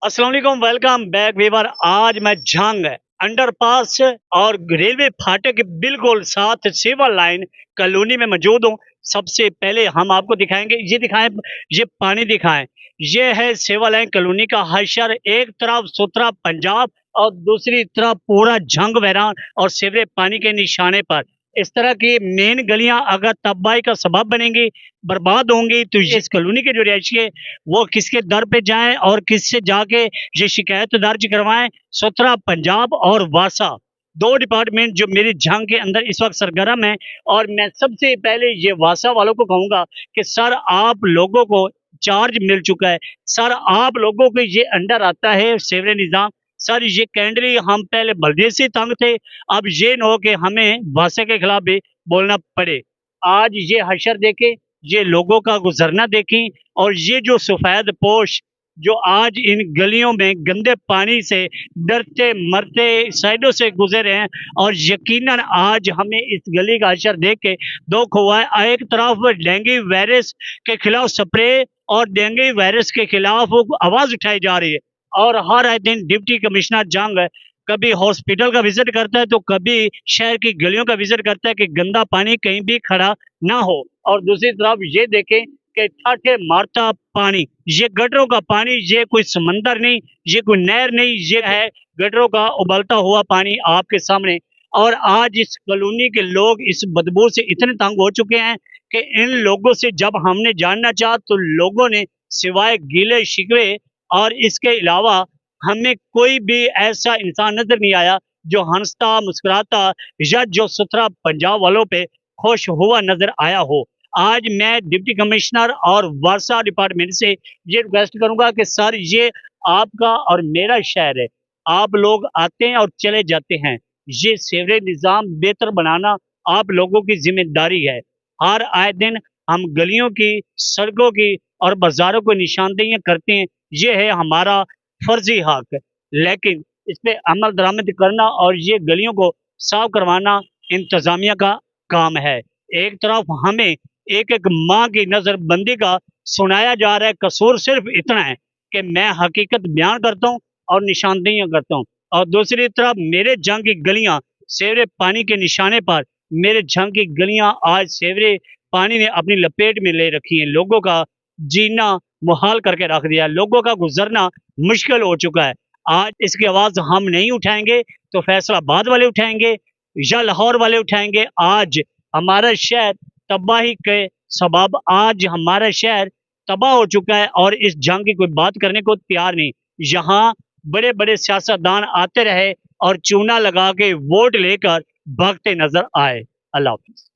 अस्सलाम वालेकुम, welcome back Weaver. आज मैं झांग अंडरपास और रेलवे फाटक के बिल्कुल साथ सिविल लाइन कॉलोनी में मौजूद हूँ। सबसे पहले हम आपको दिखाएंगे, ये दिखाएं, ये पानी दिखाएं। ये है सिविल लाइन कॉलोनी का हशर। एक तरफ सुथरा पंजाब और दूसरी तरफ पूरा झंग बहरान और सीवरेज पानी के निशाने पर। इस तरह की मेन गलियां अगर तबाही का सबब बनेंगी, बर्बाद होंगी, तो इस कॉलोनी के जो रहायशी है वो किसके दर पे जाएं और किससे जाके ये शिकायत दर्ज करवाएं। सुथरा पंजाब और वासा दो डिपार्टमेंट जो मेरी झांग के अंदर इस वक्त सरगर्म है। और मैं सबसे पहले ये वासा वालों को कहूंगा कि सर, आप लोगों को चार्ज मिल चुका है। सर, आप लोगों को ये अंडर आता है सेवरेज निज़ाम। सर, ये कैंडली हम पहले बल्दे से तंग थे, अब ये न हो कि हमें वासा के खिलाफ भी बोलना पड़े। आज ये हशर देखे, ये लोगों का गुजरना देखी, और ये जो सफेद पोश जो आज इन गलियों में गंदे पानी से डरते मरते साइडों से गुजरे हैं। और यकीनन आज हमें इस गली का असर देख के दुख हुआ है। एक तरफ डेंगू वायरस के खिलाफ स्प्रे और डेंगू वायरस के खिलाफ आवाज उठाई जा रही है, और हर आए दिन डिप्टी कमिश्नर जंग कभी हॉस्पिटल का विजिट करता है तो कभी शहर की गलियों का विजिट करता है कि गंदा पानी कहीं भी खड़ा ना हो। और दूसरी तरफ ये देखें कि ठाठे मारता पानी, ये गटरों का पानी, ये कोई समंदर नहीं, ये कोई नहर नहीं, ये है गटरों का उबलता हुआ पानी आपके सामने। और आज इस कॉलोनी के लोग इस बदबू से इतने तंग हो चुके हैं कि इन लोगों से जब हमने जानना चाहा तो लोगों ने सिवाय गीले शिकवे और इसके अलावा हमें कोई भी ऐसा इंसान नजर नहीं आया जो हंसता मुस्कुराता या जो सुथरा पंजाब वालों पे खुश हुआ नजर आया हो। आज मैं डिप्टी कमिश्नर और वर्षा डिपार्टमेंट से ये रिक्वेस्ट करूंगा कि सर, ये आपका और मेरा शहर है, आप लोग आते हैं और चले जाते हैं, ये सीवरेज निज़ाम बेहतर बनाना आप लोगों की जिम्मेदारी है। हर आए दिन हम गलियों की, सड़कों की और बाजारों को निशानदेहियां करते हैं, ये है हमारा फर्जी हक। लेकिन इस पे अमल दरामद करना और ये गलियों को साफ करवाना इंतजामिया का काम है। एक तरफ हमें एक एक माँ की नजरबंदी का सुनाया जा रहा है, कसूर सिर्फ इतना है कि मैं हकीकत बयान करता हूँ और निशानदेहियां करता हूँ, और दूसरी तरफ मेरे जंग की गलियां सेवरेज पानी के निशाने पर, मेरे जंग की गलियां आज सेवरेज पानी ने अपनी लपेट में ले रखी है। लोगों का जीना मुहाल करके रख दिया, लोगों का गुजरना मुश्किल हो चुका है। आज इसकी आवाज हम नहीं उठाएंगे तो फैसलाबाद वाले उठाएंगे या लाहौर वाले उठाएंगे। आज हमारा शहर तबाही के सबब, आज हमारा शहर तबाह हो चुका है और इस जंग की कोई बात करने को तैयार नहीं। यहाँ बड़े बड़े सियासतदान आते रहे और चूना लगा के वोट लेकर भागते नजर आए। अल्लाह हाफिज।